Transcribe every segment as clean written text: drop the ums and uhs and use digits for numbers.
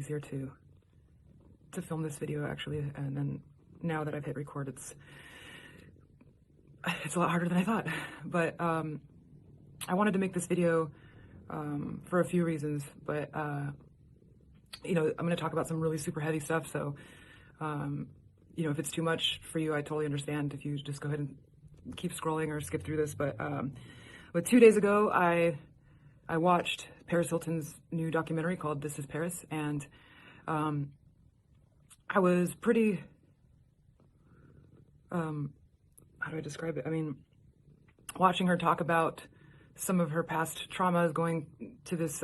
easier to film this video, actually, and then now that I've hit record, it's a lot harder than I thought. But I wanted to make this video for a few reasons, but you know, I'm going to talk about some really super heavy stuff, so you know, if it's too much for you, I totally understand if you just go ahead and keep scrolling or skip through this. But 2 days ago, I watched Paris Hilton's new documentary called This Is Paris, and I was pretty, how do I describe it? I mean, watching her talk about some of her past traumas, going to this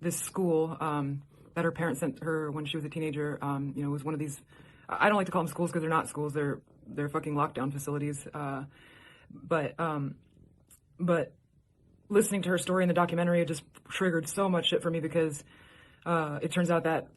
this school that her parents sent her when she was a teenager. You know, it was one of these, I don't like to call them schools because they're not schools, they're fucking lockdown facilities. But listening to her story in the documentary, it just triggered so much shit for me, because it turns out that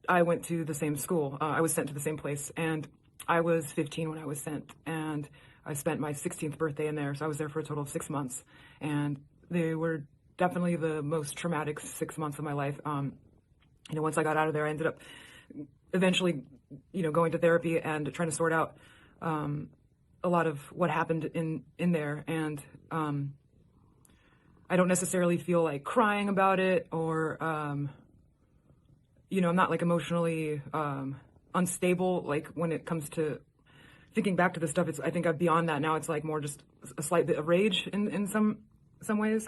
I went to the same school. I was sent to the same place, and I was 15 when I was sent, and I spent my 16th birthday in there, so I was there for a total of 6 months, and they were definitely the most traumatic 6 months of my life. You know, once I got out of there, I ended up eventually, you know, going to therapy and trying to sort out a lot of what happened in there, and I don't necessarily feel like crying about it, or you know, I'm not like emotionally unstable, like when it comes to thinking back to this stuff. I think I'm beyond that now. It's like more just a slight bit of rage in some ways.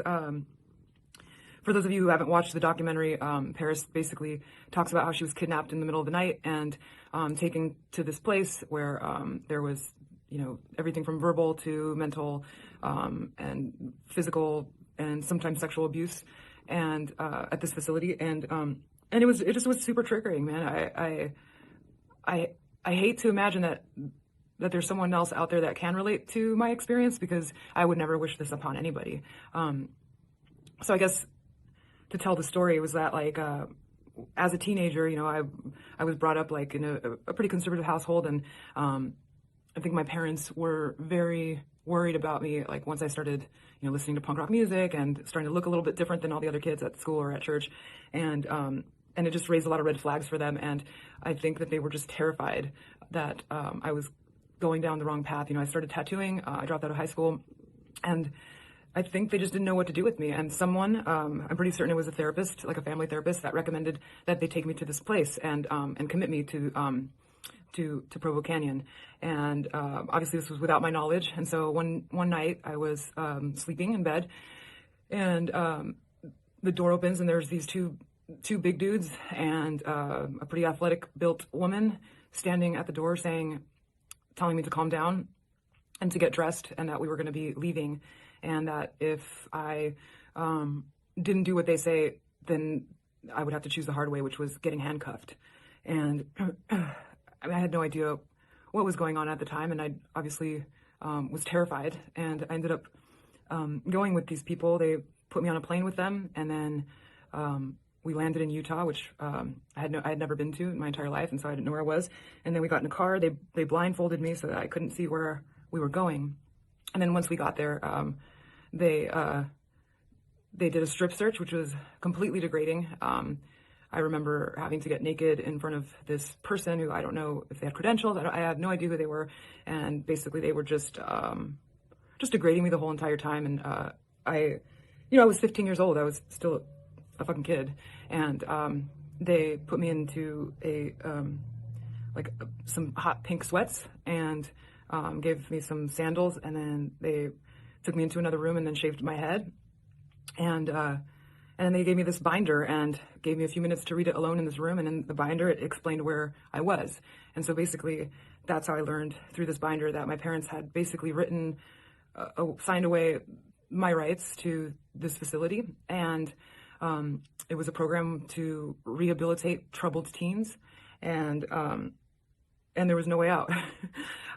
For those of you who haven't watched the documentary, Paris basically talks about how she was kidnapped in the middle of the night and taken to this place where there was, you know, everything from verbal to mental and physical and sometimes sexual abuse, and at this facility, and it just was super triggering, man. I hate to imagine that there's someone else out there that can relate to my experience, because I would never wish this upon anybody. So I guess to tell the story was that, like, as a teenager, you know, I was brought up like in a pretty conservative household, and I think my parents were very worried about me, like once I started, you know, listening to punk rock music and starting to look a little bit different than all the other kids at school or at church, and it just raised a lot of red flags for them, and I think that they were just terrified that I was going down the wrong path. You know, I started tattooing, I dropped out of high school, and I think they just didn't know what to do with me. And someone, I'm pretty certain it was a therapist, like a family therapist, that recommended that they take me to this place and commit me to Provo Canyon. And obviously this was without my knowledge. And so one night I was sleeping in bed, and the door opens, and there's these two big dudes and a pretty athletic built woman standing at the door telling me to calm down and to get dressed, and that we were going to be leaving, and that if I didn't do what they say, then I would have to choose the hard way, which was getting handcuffed. And I had no idea what was going on at the time, and I obviously was terrified, and I ended up going with these people. They put me on a plane with them, and then we landed in Utah, which I had never been to in my entire life, and so I didn't know where I was. And then we got in a car. They blindfolded me so that I couldn't see where we were going. And then once we got there, they did a strip search, which was completely degrading. I remember having to get naked in front of this person who, I don't know if they had credentials. I had no idea who they were, and basically they were just degrading me the whole entire time. And I was 15 years old. I was still a fucking kid, and they put me into some hot pink sweats, and gave me some sandals, and then they took me into another room and then shaved my head, and then they gave me this binder and gave me a few minutes to read it alone in this room. And in the binder, it explained where I was. And so basically, that's how I learned through this binder that my parents had basically signed away my rights to this facility. And it was a program to rehabilitate troubled teens. And there was no way out.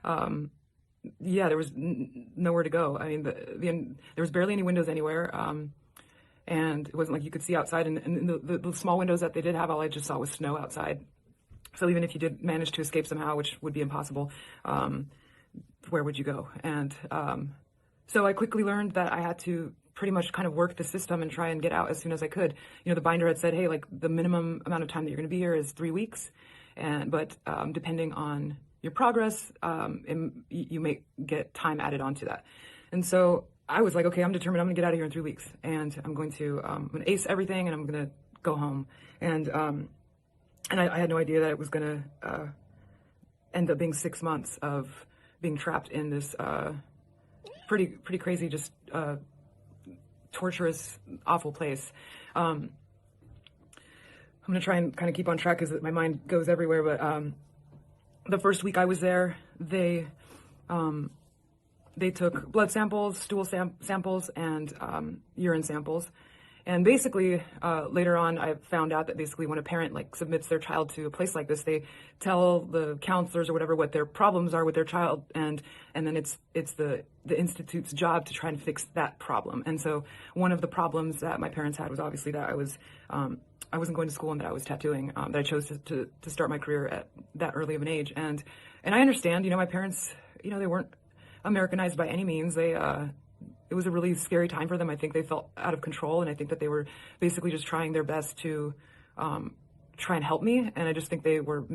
There was nowhere to go. I mean, there was barely any windows anywhere. And it wasn't like you could see outside, and the small windows that they did have, all I just saw was snow outside. So even if you did manage to escape somehow, which would be impossible, where would you go? And so I quickly learned that I had to pretty much kind of work the system and try and get out as soon as I could. You know, the binder had said, hey, like the minimum amount of time that you're going to be here is 3 weeks. But depending on your progress, you may get time added onto that. And so I was like, okay, I'm determined I'm going to get out of here in 3 weeks, and I'm going to ace everything, and I'm going to go home. And I had no idea that it was going to end up being 6 months of being trapped in this pretty crazy, just torturous, awful place. I'm going to try and kind of keep on track because my mind goes everywhere. But the first week I was there, they took blood samples, stool samples, and urine samples. And basically, later on, I found out that basically when a parent like submits their child to a place like this, they tell the counselors or whatever what their problems are with their child, and then it's the institute's job to try and fix that problem. And so one of the problems that my parents had was obviously that I wasn't going to school and that I was tattooing. That I chose to start my career at that early of an age. And I understand, you know, my parents, you know, they weren't Americanized by any means. It was a really scary time for them. I think they felt out of control, and I think that they were basically just trying their best to try and help me. And I just think they were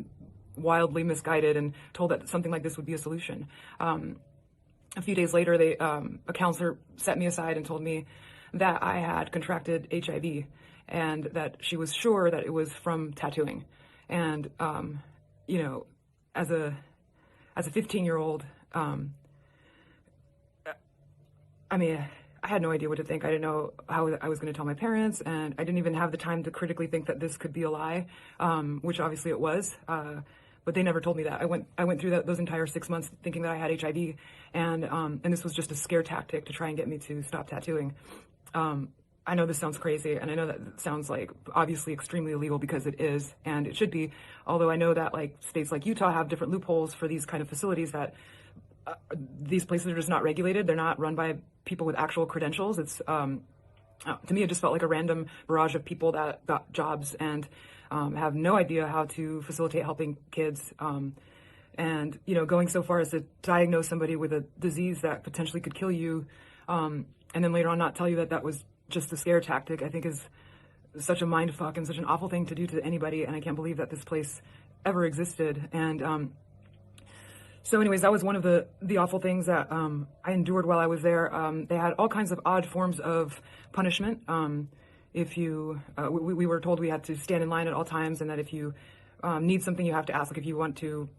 wildly misguided and told that something like this would be a solution. A few days later, a counselor set me aside and told me that I had contracted HIV and that she was sure that it was from tattooing. And you know, as a 15-year-old, I mean, I had no idea what to think. I didn't know how I was going to tell my parents, and I didn't even have the time to critically think that this could be a lie, which obviously it was. But they never told me that. I went through those entire 6 months thinking that I had HIV, and this was just a scare tactic to try and get me to stop tattooing. I know this sounds crazy, and I know that it sounds like obviously extremely illegal, because it is, and it should be. Although I know that like states like Utah have different loopholes for these kind of facilities, that these places are just not regulated. They're not run by people with actual credentials. It's to me, it just felt like a random barrage of people that got jobs and have no idea how to facilitate helping kids. And you know, going so far as to diagnose somebody with a disease that potentially could kill you, and then later on not tell you that that was just a scare tactic, I think is such a mind fuck and such an awful thing to do to anybody. And I can't believe that this place ever existed. And so anyways, that was one of the awful things that I endured while I was there. They had all kinds of odd forms of punishment. If you, we were told we had to stand in line at all times, and that if you need something, you have to ask. Like if you want to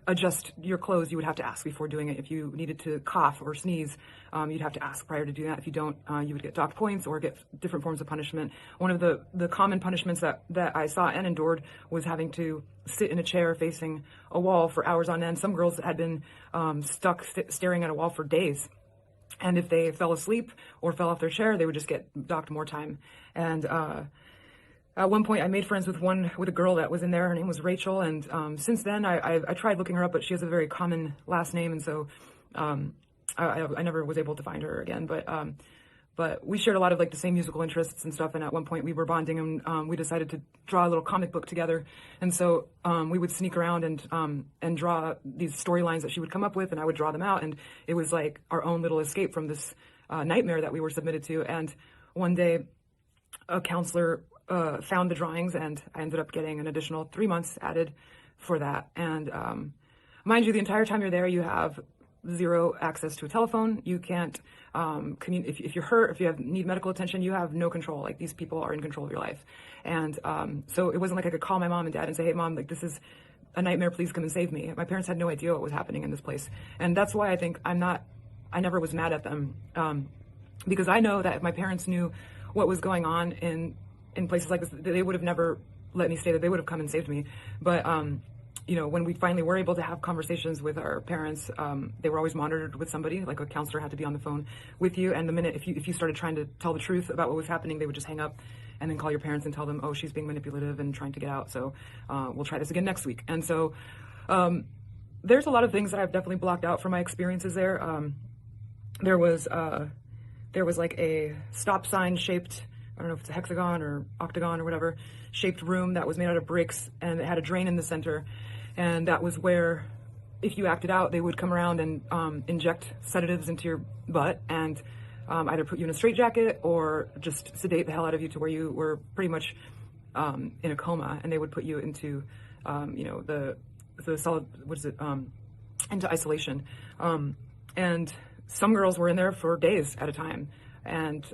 adjust your clothes, you would have to ask before doing it. If you needed to cough or sneeze, you'd have to ask prior to doing that. If you don't, you would get docked points or get different forms of punishment. One of the common punishments that I saw and endured was having to sit in a chair facing a wall for hours on end. Some girls had been stuck staring at a wall for days. And if they fell asleep or fell off their chair, they would just get docked more time. And at one point, I made friends with a girl that was in there. Her name was Rachel, and since then, I tried looking her up, but she has a very common last name, and so I never was able to find her again. But we shared a lot of like the same musical interests and stuff, and at one point we were bonding, and we decided to draw a little comic book together. And so we would sneak around and draw these storylines that she would come up with, and I would draw them out, and it was like our own little escape from this nightmare that we were submitted to. And one day, a counselor found the drawings, and I ended up getting an additional 3 months added for that. And mind you, the entire time you're there, you have zero access to a telephone. You can't if you're hurt, if you need medical attention, you have no control. Like, these people are in control of your life. And so it wasn't like I could call my mom and dad and say, hey mom, like, this is a nightmare, please come and save me. My parents had no idea what was happening in this place. And that's why I think I never was mad at them, because I know that if my parents knew what was going on in places like this, they would have never let me stay there. They would have come and saved me. But you know, when we finally were able to have conversations with our parents, they were always monitored with somebody. Like, a counselor had to be on the phone with you. And the minute if you started trying to tell the truth about what was happening, they would just hang up and then call your parents and tell them, oh, she's being manipulative and trying to get out. So we'll try this again next week. And so there's a lot of things that I've definitely blocked out from my experiences there. There was like a stop sign shaped, I don't know if it's a hexagon or octagon or whatever, shaped room that was made out of bricks, and it had a drain in the center. And that was where, if you acted out, they would come around and inject sedatives into your butt and either put you in a straitjacket or just sedate the hell out of you to where you were pretty much in a coma, and they would put you into, the solid, what is it, into isolation. And some girls were in there for days at a time, and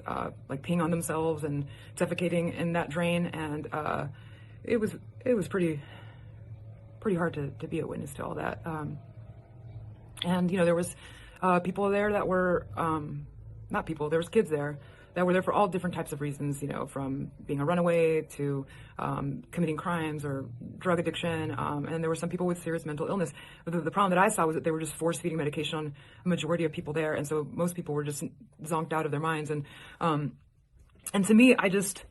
like peeing on themselves and suffocating in that drain, and it was pretty hard to be a witness to all that. And there was people there that were not people. There was kids there that were there for all different types of reasons. From being a runaway to committing crimes or drug addiction. And there were some people with serious mental illness. But the problem that I saw was that they were just force feeding medication on a majority of people there, and so most people were just zonked out of their minds. And to me, I just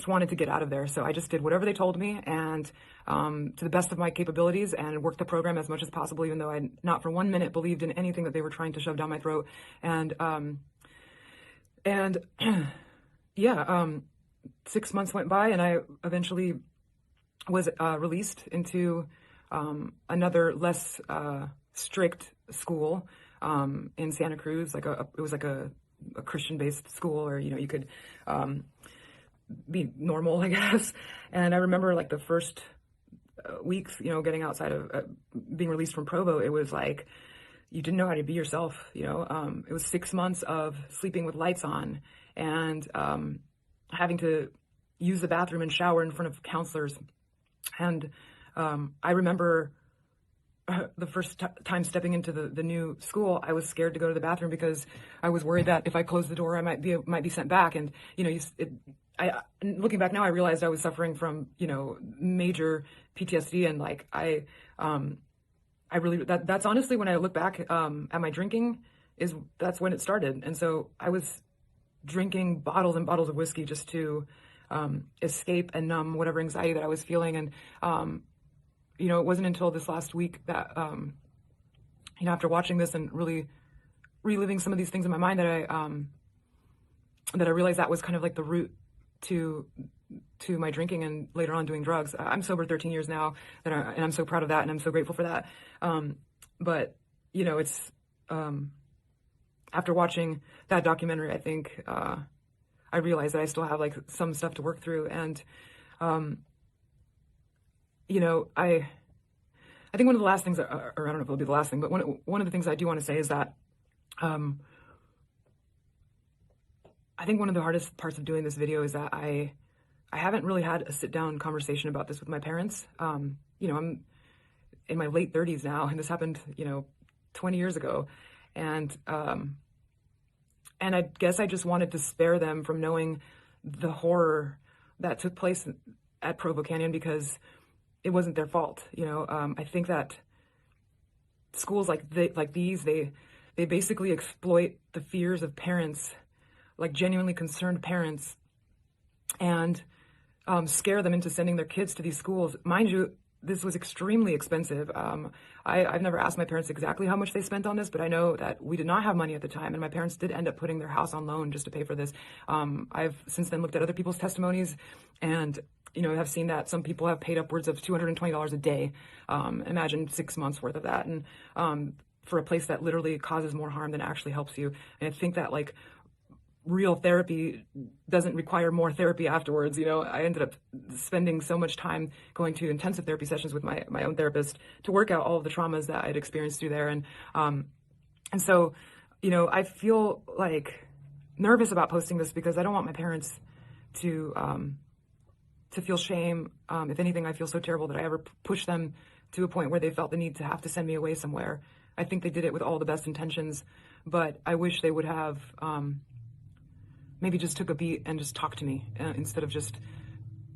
wanted to get out of there. So I just did whatever they told me, and to the best of my capabilities, and worked the program as much as possible, even though I not for 1 minute believed in anything that they were trying to shove down my throat. And yeah, 6 months went by, and I eventually was released into another less strict school in Santa Cruz. It was like a Christian-based school, or you could be normal, I guess. And I remember like the first weeks, getting outside of being released from Provo, it was like you didn't know how to be yourself. It was 6 months of sleeping with lights on, and having to use the bathroom and shower in front of counselors. And I remember the first time stepping into the new school, I was scared to go to the bathroom because I was worried that if I closed the door, I might be sent back. And looking back now, I realized I was suffering from major PTSD, and like I really that's honestly, when I look back at my drinking, that's when it started. And so I was drinking bottles and bottles of whiskey just to escape and numb whatever anxiety that I was feeling. And it wasn't until this last week that after watching this and really reliving some of these things in my mind that I realized that was kind of like the root to my drinking, and later on doing drugs. I'm sober 13 years now, and I'm so proud of that, and I'm so grateful for that. But it's after watching that documentary, I think I realized that I still have like some stuff to work through. And I think one of the last things, or I don't know if it'll be the last thing, but one of the things I do want to say is that I think one of the hardest parts of doing this video is that I haven't really had a sit-down conversation about this with my parents. I'm in my late 30s now, and this happened, 20 years ago. And I guess I just wanted to spare them from knowing the horror that took place at Provo Canyon, because it wasn't their fault. I think that schools like these, they basically exploit the fears of parents, like genuinely concerned parents, and scare them into sending their kids to these schools. Mind you, this was extremely expensive. I've never asked my parents exactly how much they spent on this, but I know that we did not have money at the time, and my parents did end up putting their house on loan just to pay for this. I've since then looked at other people's testimonies, and have seen that some people have paid upwards of $220 a day. Imagine 6 months worth of that, and for a place that literally causes more harm than actually helps you. And I think that like real therapy doesn't require more therapy afterwards. I ended up spending so much time going to intensive therapy sessions with my own therapist to work out all of the traumas that I'd experienced through there. And so, I feel like nervous about posting this because I don't want my parents to feel shame. If anything, I feel so terrible that I ever pushed them to a point where they felt the need to have to send me away somewhere. I think they did it with all the best intentions, but I wish they would have maybe just took a beat and just talked to me instead of just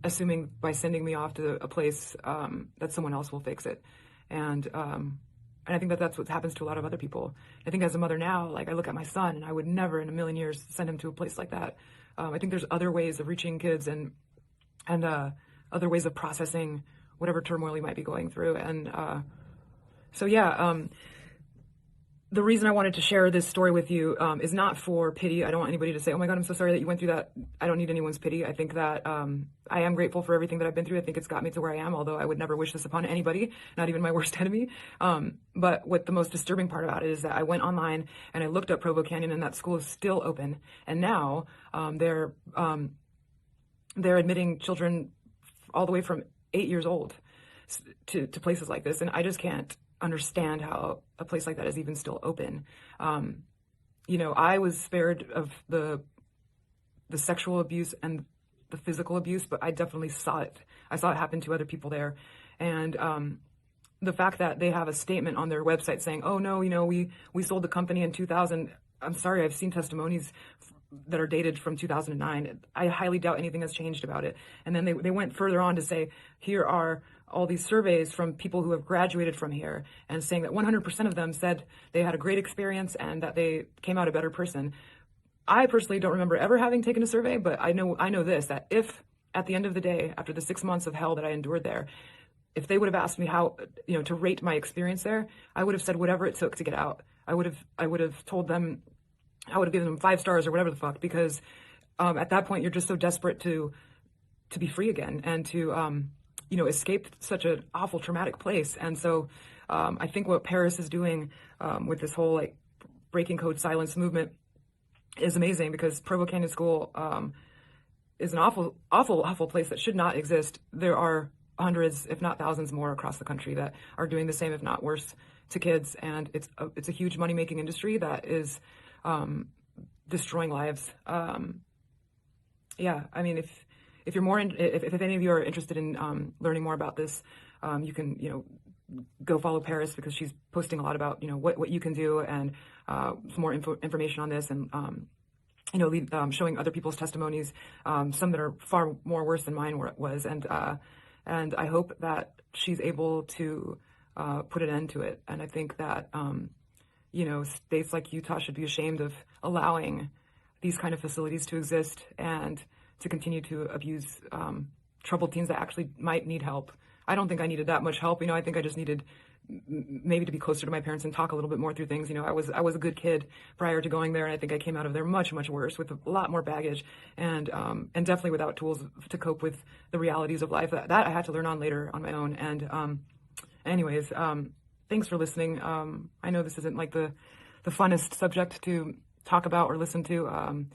assuming by sending me off to a place that someone else will fix it. And I think that that's what happens to a lot of other people. I think as a mother now, like I look at my son, and I would never in a million years send him to a place like that. I think there's other ways of reaching kids and other ways of processing whatever turmoil you might be going through. And so yeah, the reason I wanted to share this story with you is not for pity. I don't want anybody to say, oh my God, I'm so sorry that you went through that. I don't need anyone's pity. I think that I am grateful for everything that I've been through. I think it's got me to where I am, although I would never wish this upon anybody, not even my worst enemy. But what the most disturbing part about it is that I went online and I looked up Provo Canyon, and that school is still open. And now they're admitting children all the way from 8 years old to places like this. And I just can't understand how a place like that is even still open. I was spared of the sexual abuse and the physical abuse, but I definitely saw it. I saw it happen to other people there. And the fact that they have a statement on their website saying, oh no, we sold the company in 2000. I'm sorry, I've seen testimonies that are dated from 2009. I highly doubt anything has changed about it. And then they went further on to say, here are all these surveys from people who have graduated from here, and saying that 100% of them said they had a great experience and that they came out a better person. I personally don't remember ever having taken a survey, but I know this, that if at the end of the day, after the 6 months of hell that I endured there, if they would have asked me how, to rate my experience there, I would have said whatever it took to get out. I would have told them, I would have given them 5 stars or whatever the fuck, because at that point you're just so desperate to be free again and to escape such an awful traumatic place. And so I think what Paris is doing with this whole like breaking code silence movement is amazing, because Provo Canyon School is an awful, awful, awful place that should not exist. There are hundreds, if not thousands more across the country that are doing the same, if not worse, to kids. And it's a huge money-making industry that is destroying lives. Yeah, I mean, if you're if any of you are interested in learning more about this, you can, go follow Paris, because she's posting a lot about, what you can do, and some more information on this, and, showing other people's testimonies, some that are far more worse than mine was. And I hope that she's able to put an end to it. And I think that, states like Utah should be ashamed of allowing these kind of facilities to exist and to continue to abuse troubled teens that actually might need help. I don't think I needed that much help. I think I just needed maybe to be closer to my parents and talk a little bit more through things. I was a good kid prior to going there, and I think I came out of there much, much worse, with a lot more baggage, and definitely without tools to cope with the realities of life that I had to learn on later on my own. And anyways, thanks for listening. I know this isn't like the funnest subject to talk about or listen to.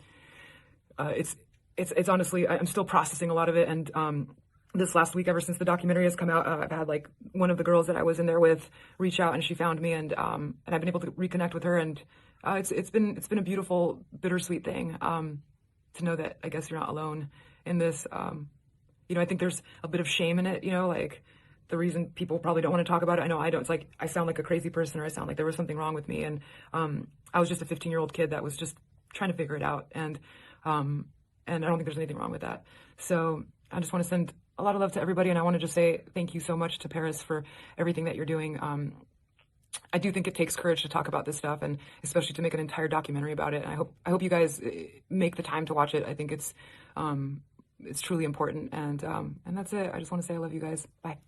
It's honestly, I'm still processing a lot of it. And this last week, ever since the documentary has come out, I've had like one of the girls that I was in there with reach out, and she found me, and I've been able to reconnect with her. And it's been a beautiful, bittersweet thing to know that I guess you're not alone in this. I think there's a bit of shame in it, like the reason people probably don't want to talk about it. I know I don't. It's like I sound like a crazy person, or I sound like there was something wrong with me. And I was just a 15-year-old kid that was just trying to figure it out. And I don't think there's anything wrong with that. So I just want to send a lot of love to everybody. And I want to just say thank you so much to Paris for everything that you're doing. I do think it takes courage to talk about this stuff, and especially to make an entire documentary about it. And I hope you guys make the time to watch it. I think it's truly important. And that's it. I just want to say I love you guys. Bye.